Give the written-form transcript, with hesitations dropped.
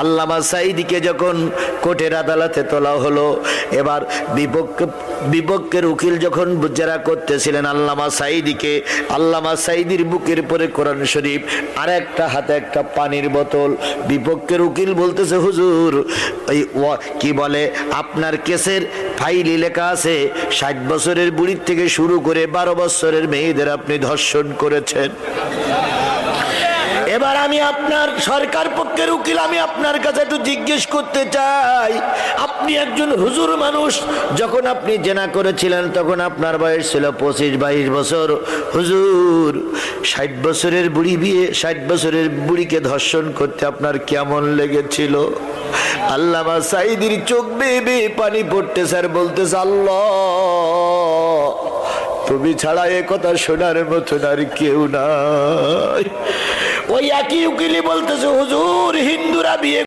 আল্লামা সাঈদীকে যখন কোর্টের আদালতে তোলা হলো, এবার বিপক্ষের উকিল যখন জেরা করতেছিলেন আল্লামা সাঈদীকে, আল্লামা সাঈদীর বুকের পরে কোরআন শরীফ আর একটা হাতে একটা পানির বোতল। বিপক্ষের উকিল বলতেছে, হুজুর ওই কি বলে আপনার কেসের ফাইলে লেখা আছে 60 বছরের বুড়ির থেকে শুরু করে 12 বছরের মেয়েদের আপনি ধর্ষণ করেছেন। এবার আমি আপনার সরকার পক্ষের উকিল, আমি আপনার কাছে একটু জিজ্ঞেস করতে চাই, আপনি একজন হুজুর মানুষ, যখন আপনি জেনা করেছিলেন তখন আপনার বয়স ছিল 25-22 বছর। হুজুর 60 বছরের বুড়ি বিয়ে, 60 বছরের বুড়িকে ধর্ষণ করতে আপনার কেমন লেগেছিল? আল্লামা সাঈদীর চোখ বেয়ে বেয়ে পানি পড়তে স্যার বলতেছে, আল্লাহ তুমি ছাড়া এ কথা শোনার মতন আর কেউ নাই। ওই একই উকিলই বলতেছে, হুজুর হিন্দুরা বিয়ে